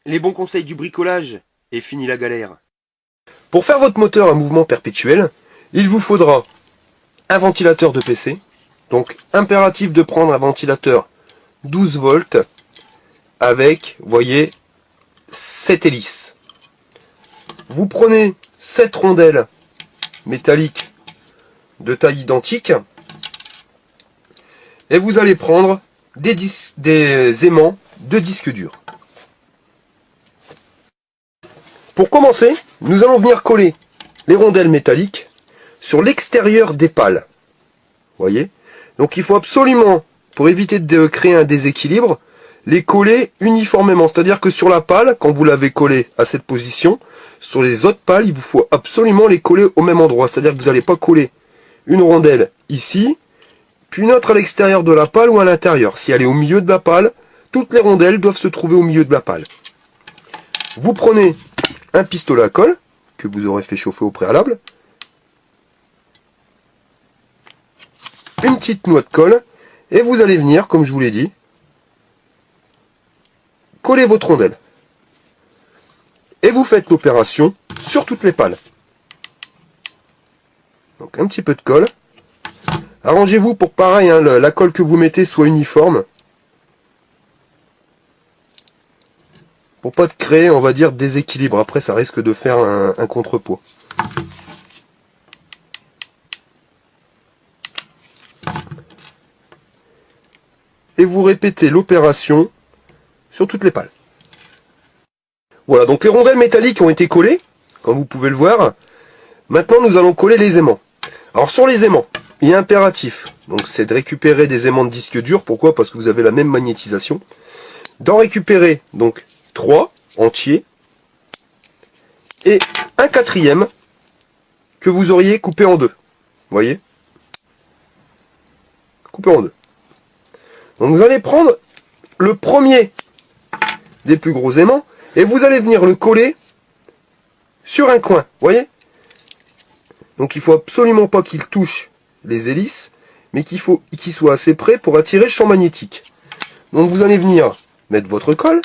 Les bons conseils du bricolage, et fini la galère. Pour faire votre moteur à mouvement perpétuel, il vous faudra un ventilateur de PC. Donc impératif de prendre un ventilateur 12 volts avec, vous voyez, 7 hélices. Vous prenez 7 rondelles métalliques de taille identique et vous allez prendre des aimants de disque dur. Pour commencer, nous allons venir coller les rondelles métalliques sur l'extérieur des pales. Vous voyez? Donc il faut absolument, pour éviter de créer un déséquilibre, les coller uniformément. C'est-à-dire que sur la pale, quand vous l'avez collé à cette position, sur les autres pales, il vous faut absolument les coller au même endroit. C'est-à-dire que vous n'allez pas coller une rondelle ici, puis une autre à l'extérieur de la pale ou à l'intérieur. Si elle est au milieu de la pale, toutes les rondelles doivent se trouver au milieu de la pale. Vous prenez un pistolet à colle, que vous aurez fait chauffer au préalable, une petite noix de colle, et vous allez venir, comme je vous l'ai dit, coller votre rondelle. Et vous faites l'opération sur toutes les pales. Donc un petit peu de colle. Arrangez-vous pour pareil, hein, la colle que vous mettez soit uniforme. Pour pas de créer, on va dire, déséquilibre. Après, ça risque de faire un contrepoids. Et vous répétez l'opération sur toutes les pales. Voilà, donc les rondelles métalliques ont été collées, comme vous pouvez le voir. Maintenant, nous allons coller les aimants. Alors sur les aimants, il est impératif, donc c'est de récupérer des aimants de disque dur. Pourquoi? Parce que vous avez la même magnétisation. D'en récupérer donc 3 entiers et un quatrième que vous auriez coupé en deux. Vous voyez? Coupé en deux. Donc vous allez prendre le premier des plus gros aimants et vous allez venir le coller sur un coin. Vous voyez? Donc il faut absolument pas qu'il touche les hélices, mais qu'il soit assez près pour attirer le champ magnétique. Donc vous allez venir mettre votre colle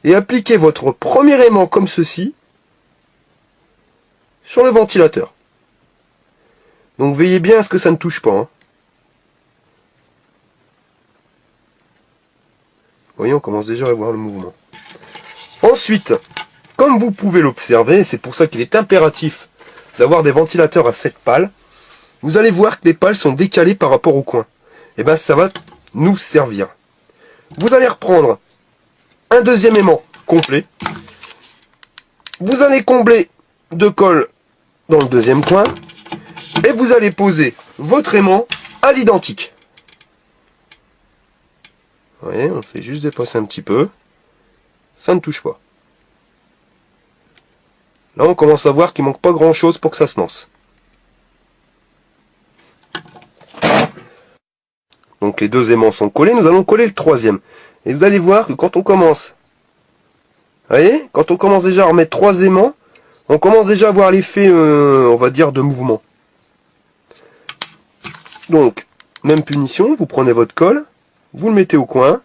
et appliquer votre premier aimant comme ceci sur le ventilateur. Donc veillez bien à ce que ça ne touche pas. Hein. Vous voyez, on commence déjà à voir le mouvement. Ensuite, comme vous pouvez l'observer, c'est pour ça qu'il est impératif d'avoir des ventilateurs à 7 pales, vous allez voir que les pales sont décalées par rapport au coin. Et bien ça va nous servir. Vous allez reprendre un deuxième aimant complet. Vous allez combler de colle dans le deuxième coin. Et vous allez poser votre aimant à l'identique. Vous voyez, on fait juste dépasser un petit peu. Ça ne touche pas. Là, on commence à voir qu'il manque pas grand chose pour que ça se lance. Donc les deux aimants sont collés, nous allons coller le troisième. Et vous allez voir que quand on commence, vous voyez, quand on commence déjà à remettre 3 aimants, on commence déjà à voir l'effet, on va dire, de mouvement. Donc, même punition, vous prenez votre colle, vous le mettez au coin,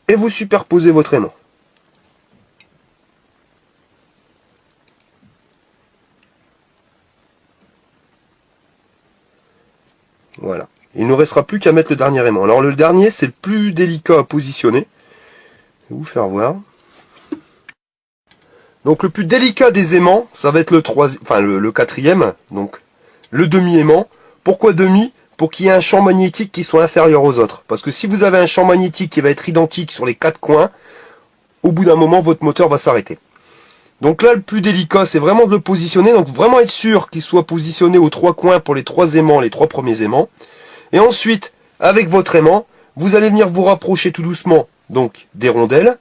et vous superposez votre aimant. Voilà. Il ne nous restera plus qu'à mettre le dernier aimant. Alors le dernier, c'est le plus délicat à positionner. Je vais vous faire voir. Donc le plus délicat des aimants, ça va être le quatrième, donc le demi-aimant. Pourquoi demi? Pour qu'il y ait un champ magnétique qui soit inférieur aux autres. Parce que si vous avez un champ magnétique qui va être identique sur les 4 coins, au bout d'un moment, votre moteur va s'arrêter. Donc là, le plus délicat, c'est vraiment de le positionner. Donc vraiment être sûr qu'il soit positionné aux 3 coins pour les 3 aimants, les 3 premiers aimants. Et ensuite, avec votre aimant, vous allez venir vous rapprocher tout doucement donc des rondelles.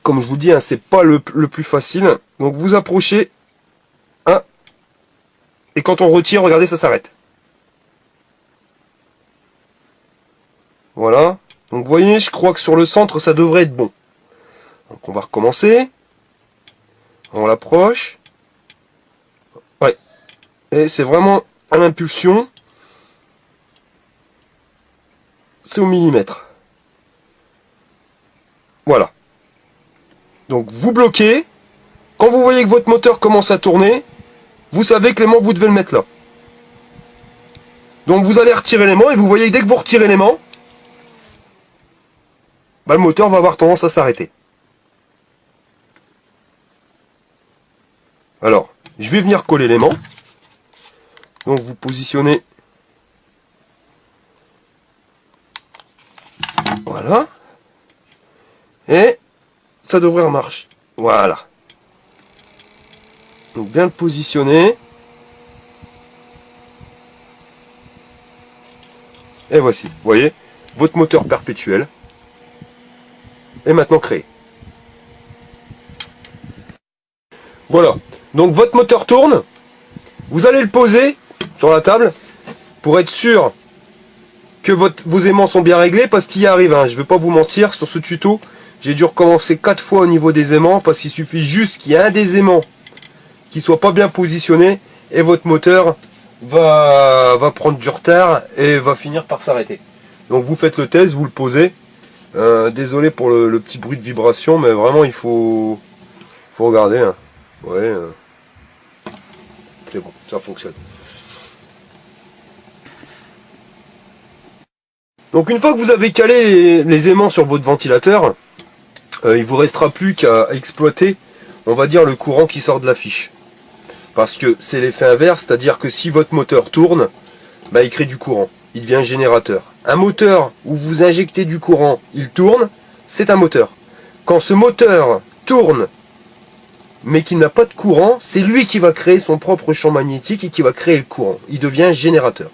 Comme je vous dis, hein, c'est pas le plus facile. Donc vous approchez. Et quand on retire, regardez, ça s'arrête. Voilà. Donc vous voyez, je crois que sur le centre, ça devrait être bon. Donc on va recommencer. On l'approche. Ouais. Et c'est vraiment à l'impulsion. c'est au millimètre. Voilà. Donc vous bloquez. Quand vous voyez que votre moteur commence à tourner, vous savez que l'aimant, vous devez le mettre là. Donc vous allez retirer l'aimant et vous voyez que dès que vous retirez l'aimant, bah, le moteur va avoir tendance à s'arrêter. Alors, je vais venir coller l'aimant. Donc vous positionnez. Voilà. Et ça devrait marcher. Voilà. Donc bien le positionner. Et voici, vous voyez, votre moteur perpétuel est maintenant créé. Voilà, donc votre moteur tourne. Vous allez le poser sur la table pour être sûr que vos aimants sont bien réglés, parce qu'il y arrive, hein, je ne vais pas vous mentir, sur ce tuto, j'ai dû recommencer 4 fois au niveau des aimants, parce qu'il suffit juste qu'il y ait un des aimants qui soit pas bien positionné, et votre moteur va prendre du retard et va finir par s'arrêter. Donc vous faites le test, vous le posez. Désolé pour le petit bruit de vibration, mais vraiment il faut regarder. Hein. Ouais, c'est bon, ça fonctionne. Donc une fois que vous avez calé les aimants sur votre ventilateur, il vous restera plus qu'à exploiter, on va dire, le courant qui sort de la fiche. Parce que c'est l'effet inverse, c'est-à-dire que si votre moteur tourne, bah, il crée du courant, il devient un générateur. Un moteur où vous injectez du courant, il tourne, c'est un moteur. Quand ce moteur tourne, mais qu'il n'a pas de courant, c'est lui qui va créer son propre champ magnétique et qui va créer le courant. Il devient un générateur.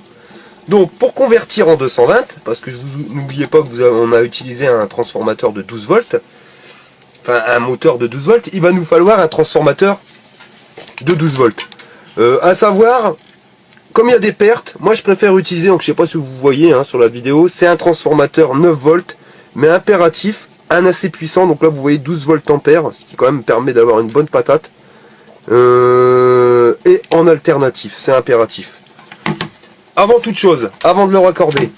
Donc pour convertir en 220, parce que n'oubliez pas que on a utilisé un transformateur de 12 volts, enfin un moteur de 12 volts, il va nous falloir un transformateur de 12 volts. À savoir, comme il y a des pertes, moi je préfère utiliser, donc je sais pas si vous voyez hein, sur la vidéo, c'est un transformateur 9 volts, mais impératif, un assez puissant, donc là vous voyez 12 volts ampères, ce qui quand même permet d'avoir une bonne patate. Et en alternatif, c'est impératif. Avant toute chose, avant de le raccorder,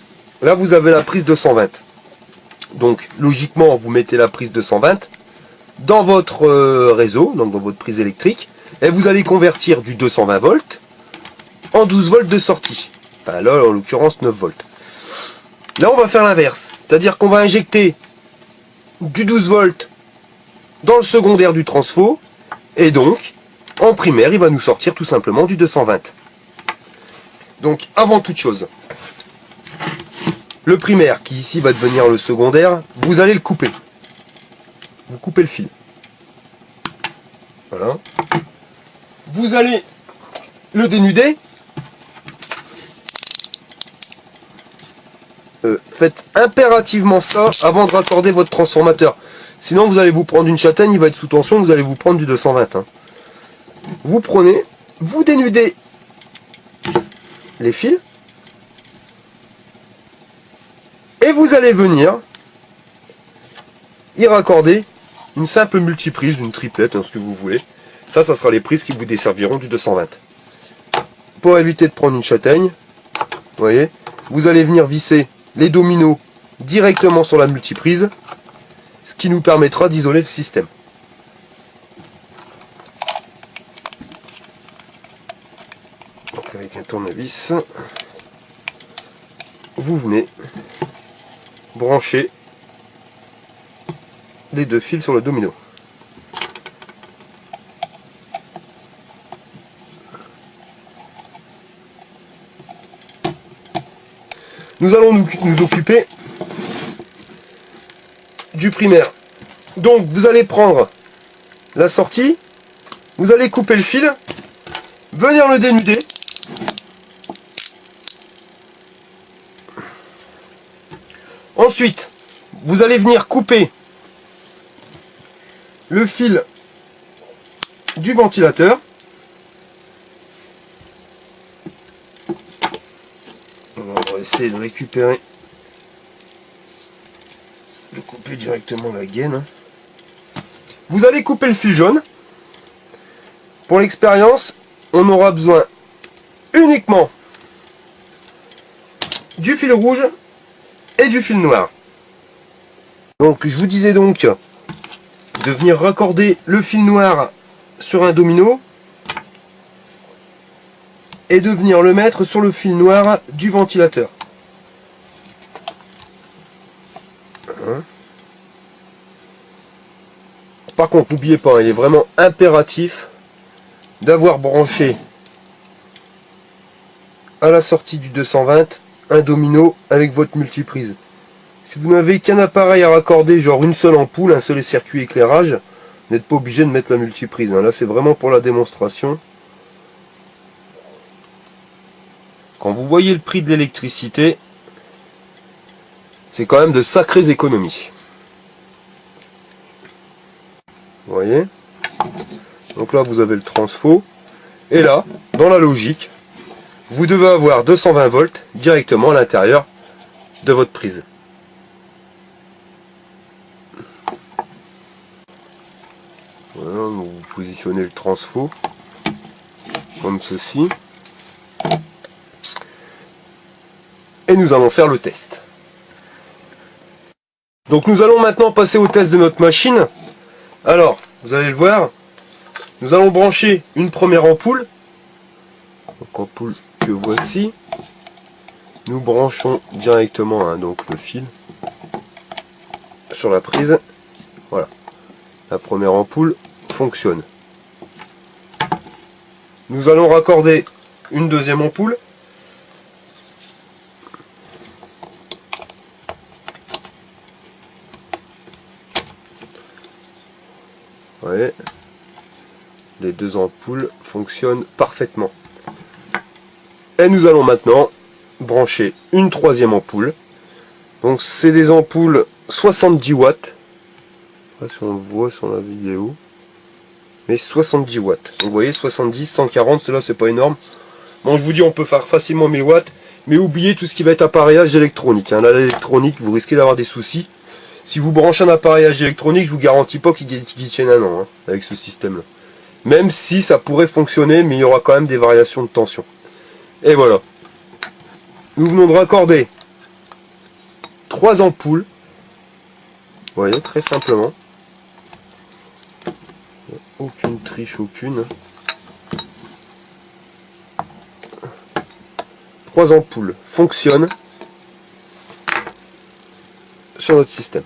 là vous avez la prise 220. Donc logiquement vous mettez la prise 220 dans votre réseau, donc dans votre prise électrique, et vous allez convertir du 220 volts en 12 volts de sortie. Enfin, là en l'occurrence 9 volts. Là on va faire l'inverse, c'est-à-dire qu'on va injecter du 12 volts dans le secondaire du transfo, et donc en primaire il va nous sortir tout simplement du 220. Donc avant toute chose, le primaire qui ici va devenir le secondaire, vous allez le couper. Vous coupez le fil. Voilà. Vous allez le dénuder. Faites impérativement ça avant de raccorder votre transformateur. Sinon vous allez vous prendre une châtaigne, il va être sous tension, vous allez vous prendre du 220. Hein. Vous prenez, vous dénudez les fils. Et vous allez venir y raccorder une simple multiprise, une triplette, hein, ce que vous voulez. Ça sera les prises qui vous desserviront du 220. Pour éviter de prendre une châtaigne, vous voyez, vous allez venir visser les dominos directement sur la multiprise, ce qui nous permettra d'isoler le système. Donc avec un tournevis, vous venez brancher les deux fils sur le domino. Nous allons nous occuper du primaire. Donc vous allez prendre la sortie, vous allez couper le fil, venir le dénuder. Ensuite, vous allez venir couper le fil du ventilateur. On va essayer de récupérer, de couper directement la gaine. Vous allez couper le fil jaune. Pour l'expérience, on aura besoin uniquement du fil rouge et du fil noir. Donc je vous disais donc de venir raccorder le fil noir sur un domino et de venir le mettre sur le fil noir du ventilateur. Par contre, n'oubliez pas, il est vraiment impératif d'avoir branché à la sortie du 220 un domino avec votre multiprise. Si vous n'avez qu'un appareil à raccorder, genre une seule ampoule, un seul circuit éclairage, vous n'êtes pas obligé de mettre la multiprise. Là, c'est vraiment pour la démonstration. Quand vous voyez le prix de l'électricité, c'est quand même de sacrées économies. Vous voyez? Donc là, vous avez le transfo. Et là, dans la logique, vous devez avoir 220 volts directement à l'intérieur de votre prise. Voilà, vous positionnez le transfo comme ceci. Et nous allons faire le test. Donc nous allons maintenant passer au test de notre machine. Alors, vous allez le voir, nous allons brancher une première ampoule. Donc ampoule que voici. Nous branchons directement donc le fil sur la prise. Voilà. La première ampoule fonctionne. Nous allons raccorder une deuxième ampoule. Ouais. Les deux ampoules fonctionnent parfaitement. Et nous allons maintenant brancher une troisième ampoule. Donc c'est des ampoules 70 watts. Je sais pas si on le voit sur la vidéo. Mais 70 watts. Donc vous voyez 70, 140, cela c'est pas énorme. Bon, je vous dis on peut faire facilement 1000 watts. Mais oubliez tout ce qui va être appareillage électronique. Là l'électronique vous risquez d'avoir des soucis. Si vous branchez un appareillage électronique, je vous garantis pas qu'il tienne un an avec ce système là. Même si ça pourrait fonctionner, mais il y aura quand même des variations de tension. Et voilà. Nous venons de raccorder 3 ampoules. Vous voyez, très simplement. Aucune triche, aucune. 3 ampoules fonctionnent sur notre système.